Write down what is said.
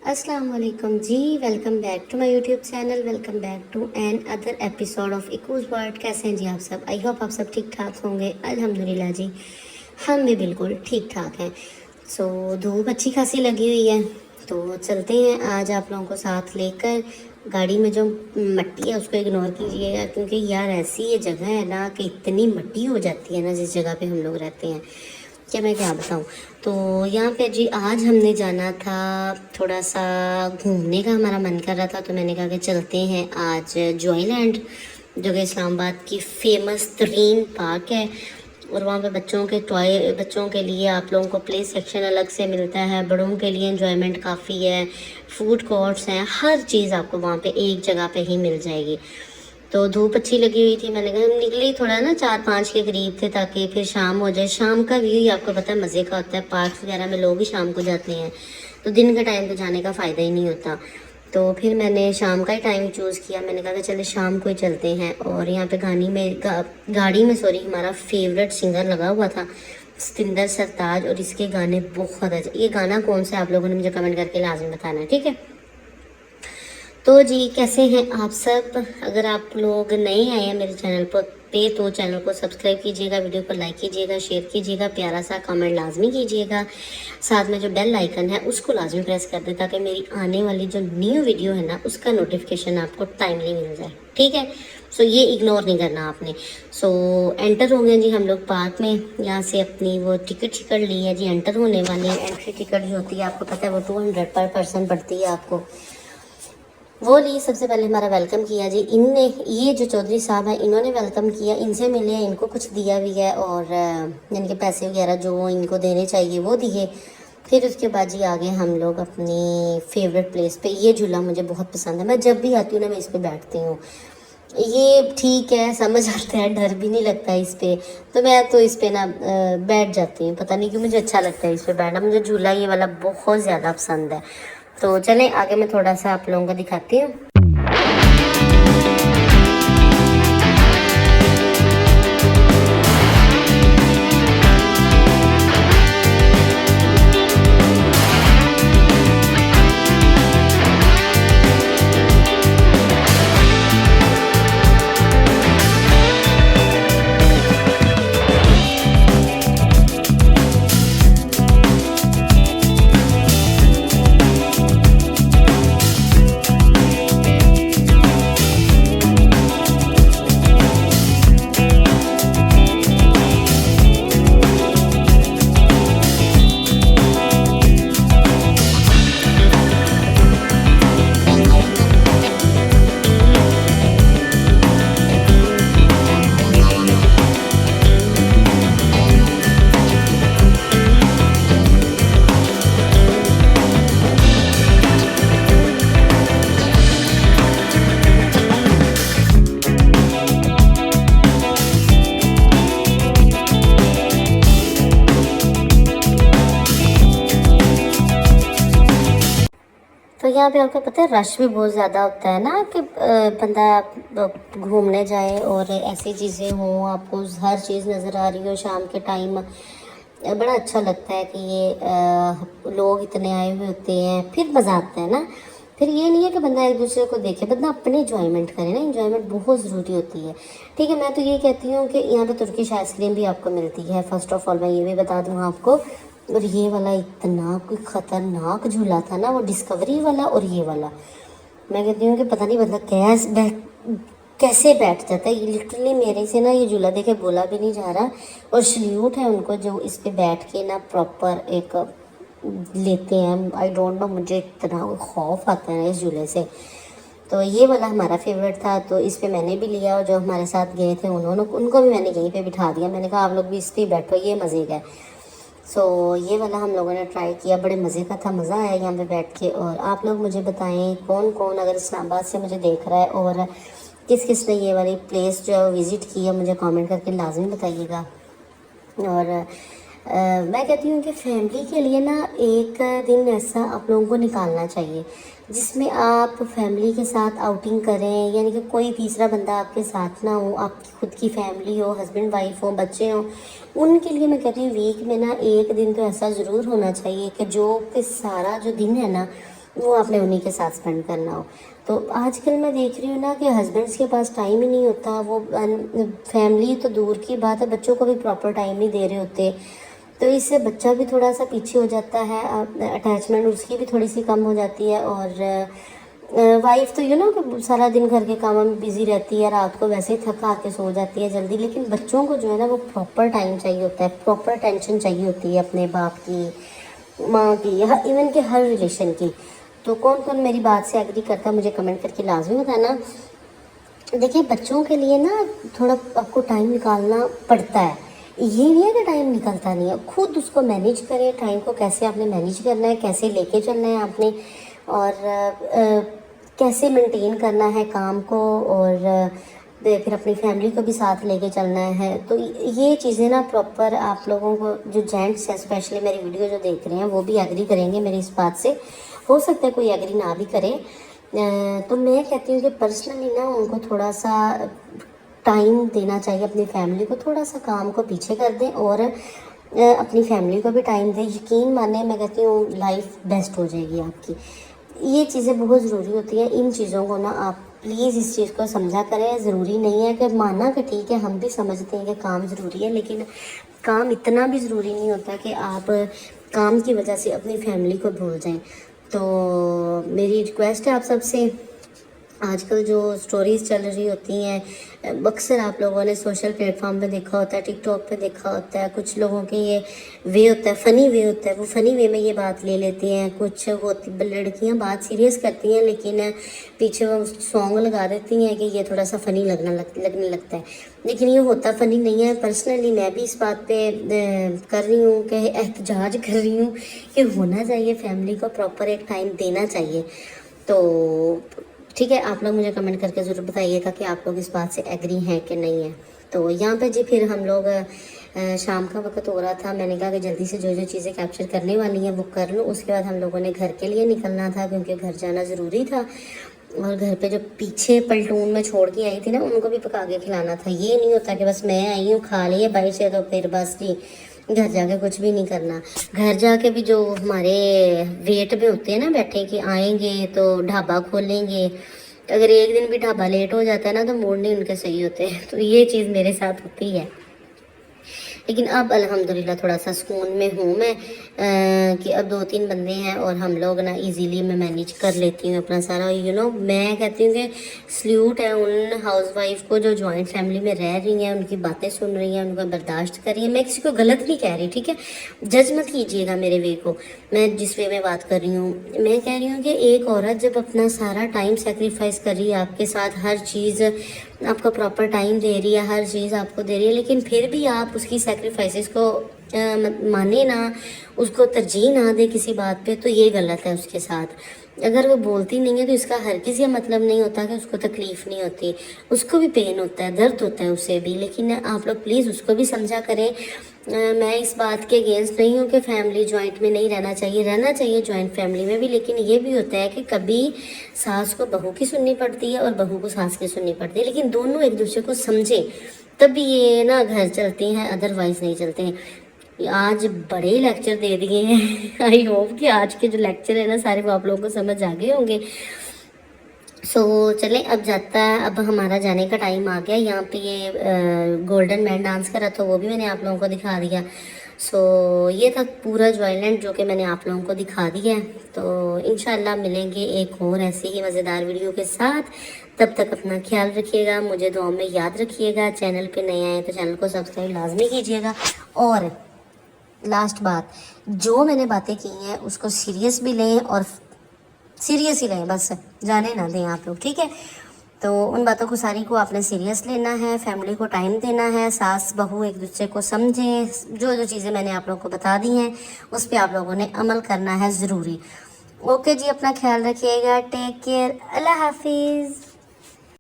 अस्सलाम वालेकुम जी। Welcome back to my YouTube channel. Welcome back to another episode of इकूज़ world. कैसे हैं जी आप सब? आई होप आप सब ठीक ठाक होंगे। अल्हम्दुलिल्लाह जी, हम भी बिल्कुल ठीक ठाक हैं। धूप अच्छी खासी लगी हुई है, तो चलते हैं आज आप लोगों को साथ लेकर। गाड़ी में जो मट्टी है उसको इग्नोर कीजिएगा, क्योंकि यार ऐसी ये जगह है ना कि इतनी मट्टी हो जाती है ना जिस जगह पे हम लोग रहते हैं, क्या मैं क्या बताऊँ। तो यहाँ पे जी आज हमने जाना था, थोड़ा सा घूमने का हमारा मन कर रहा था, तो मैंने कहा कि चलते हैं आज जॉयलैंड, जो कि इस्लामाबाद की फेमस तरीन पार्क है। और वहाँ पे बच्चों के लिए आप लोगों को प्ले सेक्शन अलग से मिलता है, बड़ों के लिए एंजॉयमेंट काफ़ी है, फूड कोर्ट्स हैं, हर चीज़ आपको वहाँ पे एक जगह पे ही मिल जाएगी। तो धूप अच्छी लगी हुई थी, मैंने कहा हम निकले थोड़ा ना 4-5 के करीब थे, ताकि फिर शाम हो जाए। शाम का व्यू ही आपको पता है मज़े का होता है, पार्क वगैरह में लोग ही शाम को जाते हैं, तो दिन के टाइम तो जाने का फ़ायदा ही नहीं होता। तो फिर मैंने शाम का ही टाइम चूज़ किया, मैंने कहा कि चले शाम को ही चलते हैं। और यहाँ पे गाड़ी में हमारा फेवरेट सिंगर लगा हुआ था, सतिंदर सरताज, और इसके गाने बहुत अच्छे। ये गाना कौन सा आप लोगों ने मुझे कमेंट करके लाजमी बताना है, ठीक है। तो जी कैसे हैं आप सब? अगर आप लोग नए आए हैं मेरे चैनल पर तो चैनल को सब्सक्राइब कीजिएगा, वीडियो को लाइक कीजिएगा, शेयर कीजिएगा, प्यारा सा कमेंट लाजमी कीजिएगा। साथ में जो बेल आइकन है उसको लाजमी प्रेस कर दें, ताकि मेरी आने वाली जो न्यू वीडियो है ना उसका नोटिफिकेशन आपको टाइमली मिल जाए, ठीक है। ये इग्नोर नहीं करना आपने। एंटर होंगे जी हम लोग पार्क में। यहाँ से अपनी वो टिकट ली है जी, एंटर होने वाली एंट्री टिकट जो होती है आपको पता है वो 200 पर पर्सन पड़ती है आपको। वो ली, सबसे पहले हमारा वेलकम किया जी इनने, ये जो चौधरी साहब हैं इन्होंने वेलकम किया, इनसे मिले, इनको कुछ दिया भी है, और यानी कि पैसे वगैरह जो इनको देने चाहिए वो दिए। फिर उसके बाद जी आ गए हम लोग अपनी फेवरेट प्लेस पे। ये झूला मुझे बहुत पसंद है, मैं जब भी आती हूँ ना मैं इस पर बैठती हूँ। ये ठीक है, समझ आता है, डर भी नहीं लगता इस पर, तो मैं तो इस पर ना बैठ जाती हूँ। पता नहीं क्यों मुझे अच्छा लगता है इस पर बैठना, मुझे झूला ये वाला बहुत ज़्यादा पसंद है। तो चलें आगे मैं थोड़ा सा आप लोगों को दिखाती हूँ। तो यहाँ पे आपको पता है रश भी बहुत ज़्यादा होता है ना, कि बंदा घूमने जाए और ऐसी चीज़ें हों, आपको हर चीज़ नज़र आ रही हो शाम के टाइम, बड़ा अच्छा लगता है कि ये लोग इतने आए हुए होते हैं, फिर मज़ा आता है ना। फिर ये नहीं है कि बंदा एक दूसरे को देखे, बंदा अपने इंजॉयमेंट करे ना, इंजॉयमेंट बहुत ज़रूरी होती है, ठीक है। मैं तो ये कहती हूँ कि यहाँ पे तुर्किश आइसक्रीम भी आपको मिलती है, फ़र्स्ट ऑफ ऑल मैं ये भी बता दूँ आपको। और ये वाला इतना कोई ख़तरनाक झूला था ना, वो डिस्कवरी वाला और ये वाला, मैं कहती हूँ कि पता नहीं बंदा कैसे बैठ जाता है। ये लिटरली मेरे से ना ये झूला देखे बोला भी नहीं जा रहा, और सल्यूट है उनको जो इस पे बैठ के ना प्रॉपर एक लेते हैं। आई डोंट नो, मुझे इतना खौफ आता है इस झूले से। तो ये वाला हमारा फेवरेट था, तो इस पे मैंने भी लिया, और जो हमारे साथ गए थे उनको भी मैंने यहीं पे बिठा दिया। मैंने कहा आप लोग भी इस पर बैठो, ये मज़े का है। ये वाला हम लोगों ने ट्राई किया, बड़े मज़े का था, मज़ा आया यहाँ पे बैठ के। और आप लोग मुझे बताएं कौन कौन अगर इस्लामाबाद से मुझे देख रहा है, और किस किस ने ये वाली प्लेस जो है वो विज़िट की है, मुझे कमेंट करके लाजमी बताइएगा। और मैं कहती हूँ कि फैमिली के लिए ना एक दिन ऐसा आप लोगों को निकालना चाहिए जिसमें आप फैमिली के साथ आउटिंग करें, यानी कि कोई तीसरा बंदा आपके साथ ना हो, आपकी खुद की फैमिली हो, हस्बैंड वाइफ हो, बच्चे हों। उनके लिए मैं कहती हूँ वीक में ना एक दिन तो ऐसा ज़रूर होना चाहिए कि जो कि सारा जो दिन है ना वो आपने उन्हीं के साथ स्पेंड करना हो। तो आजकल मैं देख रही हूँ ना कि हस्बैंड्स के पास टाइम ही नहीं होता, वो फैमिली तो दूर की बात है, बच्चों को भी प्रॉपर टाइम नहीं दे रहे होते। तो इससे बच्चा भी थोड़ा सा पीछे हो जाता है, अटैचमेंट उसकी भी थोड़ी सी कम हो जाती है। और वाइफ तो सारा दिन घर के कामों में बिजी रहती है, रात को वैसे ही थका के सो जाती है जल्दी, लेकिन बच्चों को जो है ना वो प्रॉपर टाइम चाहिए होता है, प्रॉपर अटेंशन चाहिए होती है अपने बाप की, माँ की, इवन के हर रिलेशन की। तो कौन कौन मेरी बात से एग्री करता है मुझे कमेंट करके लाजमी बताना। देखिए बच्चों के लिए ना थोड़ा आपको टाइम निकालना पड़ता है, ये नहीं है कि टाइम निकलता नहीं है, खुद उसको मैनेज करें, टाइम को कैसे आपने मैनेज करना है, कैसे लेके चलना है आपने, और कैसे मेंटेन करना है काम को, और फिर अपनी फैमिली को भी साथ लेके चलना है। तो ये चीज़ें ना प्रॉपर आप लोगों को, जो जेंट्स हैं स्पेशली मेरी वीडियो जो देख रहे हैं, वो भी एग्री करेंगे मेरी इस बात से। हो सकता है कोई एग्री ना भी करे। तो मैं कहती हूँ कि पर्सनली ना उनको थोड़ा सा टाइम देना चाहिए, अपनी फैमिली को थोड़ा सा काम को पीछे कर दें और अपनी फैमिली को भी टाइम दें। यकीन माने मैं कहती हूँ लाइफ बेस्ट हो जाएगी आपकी। ये चीज़ें बहुत ज़रूरी होती हैं, इन चीज़ों को ना आप प्लीज़ इस चीज़ को समझा करें। ज़रूरी नहीं है कि माना कि ठीक है हम भी समझते हैं कि काम ज़रूरी है, लेकिन काम इतना भी ज़रूरी नहीं होता कि आप काम की वजह से अपनी फैमिली को भूल जाएं। तो मेरी रिक्वेस्ट है आप सबसे, आजकल जो स्टोरीज़ चल रही होती हैं, अक्सर आप लोगों ने सोशल प्लेटफॉर्म पे देखा होता है, टिकटॉक पे देखा होता है, कुछ लोगों के ये वे होता है, फ़नी वे होता है, वो फ़नी वे में ये बात ले लेती हैं। कुछ लड़कियां बात सीरियस करती हैं लेकिन पीछे वो सॉन्ग लगा देती हैं कि ये थोड़ा सा फ़नी लगने लगता है, लेकिन ये होता फ़नी नहीं है। पर्सनली मैं भी इस बात पे कर रही हूँ कि एहतजाज कर रही हूँ कि होना चाहिए, फैमिली को प्रॉपर एक टाइम देना चाहिए। तो ठीक है, आप लोग मुझे कमेंट करके ज़रूर बताइएगा कि आप लोग इस बात से एग्री हैं कि नहीं है। तो यहाँ पे जी फिर हम लोग शाम का वक्त हो रहा था, मैंने कहा कि जल्दी से जो जो चीज़ें कैप्चर करने वाली हैं वो कर लूँ। उसके बाद हम लोगों ने घर के लिए निकलना था क्योंकि घर जाना ज़रूरी था, और घर पे जो पीछे पलटून में छोड़ के आई थी ना उनको भी पका के खिलाना था। ये नहीं होता कि बस मैं आई हूँ खा लिए बाई से तो फिर बस जी घर जाके कुछ भी नहीं करना। घर जाके भी जो हमारे वेट पे होते हैं ना बैठे कि आएंगे तो ढाबा खोलेंगे, अगर एक दिन भी ढाबा लेट हो जाता है ना तो मूड नहीं उनके सही होते। तो ये चीज़ मेरे साथ होती है, लेकिन अब अल्हम्दुलिल्लाह थोड़ा सा सुकून में हूँ मैं कि अब 2-3 बंदे हैं और हम लोग ना इजीली मैं मैनेज कर लेती हूँ अपना सारा। मैं कहती हूँ कि सल्यूट है उन हाउसवाइफ को जो जॉइंट फैमिली में रह रही हैं, उनकी बातें सुन रही हैं, उनको बर्दाश्त कर रही हैं। मैं किसी को गलत नहीं कह रही, ठीक है, जज मत कीजिएगा मेरे वे को, मैं जिस वे में बात कर रही हूँ। मैं कह रही हूँ कि एक औरत जब अपना सारा टाइम सेक्रीफाइस कर रही है आपके साथ, हर चीज़ आपको प्रॉपर टाइम दे रही है, हर चीज़ आपको दे रही है, लेकिन फिर भी आप उसकी सेक्रीफाइसेस को माने ना, उसको तरजीह ना दे किसी बात पे, तो ये गलत है उसके साथ। अगर वो बोलती नहीं है तो इसका हर किसी मतलब नहीं होता कि उसको तकलीफ़ नहीं होती, उसको भी पेन होता है, दर्द होता है उसे भी, लेकिन आप लोग प्लीज़ उसको भी समझा करें। मैं इस बात के अगेंस्ट नहीं हूँ कि फैमिली जॉइंट में नहीं रहना चाहिए, रहना चाहिए जॉइंट फैमिली में भी, लेकिन ये भी होता है कि कभी सास को बहू की सुननी पड़ती है और बहू को सास की सुननी पड़ती है, लेकिन दोनों एक दूसरे को समझें तभी ये ना घर चलते हैं, अदरवाइज नहीं चलते हैं। आज बड़े लेक्चर दे दिए हैं। आई होप कि आज के जो लेक्चर है ना सारे वो आप लोगों को समझ आ गए होंगे। चलें अब जाता है, अब हमारा जाने का टाइम आ गया। यहाँ पे ये गोल्डन मैन डांस कर रहा था, वो भी मैंने आप लोगों को दिखा दिया। ये था पूरा जॉयलैंड जो कि मैंने आप लोगों को दिखा दिया है। तो इंशाल्लाह मिलेंगे एक और ऐसी ही मज़ेदार वीडियो के साथ। तब तक अपना ख्याल रखिएगा, मुझे दुआ में याद रखिएगा। चैनल पे नए आए तो चैनल को सब्सक्राइब लाजमी कीजिएगा। और लास्ट बात, जो मैंने बातें की हैं उसको सीरियस भी लें और सीरियस ही लें, बस जाने ना दें आप लोग, ठीक है। तो उन बातों को सारी को आपने सीरियस लेना है, फैमिली को टाइम देना है, सास बहू एक दूसरे को समझें, जो जो चीज़ें मैंने आप लोगों को बता दी हैं उस पर आप लोगों ने अमल करना है ज़रूरी। ओके जी, अपना ख्याल रखिएगा, टेक केयर, अल्लाह हाफिज़।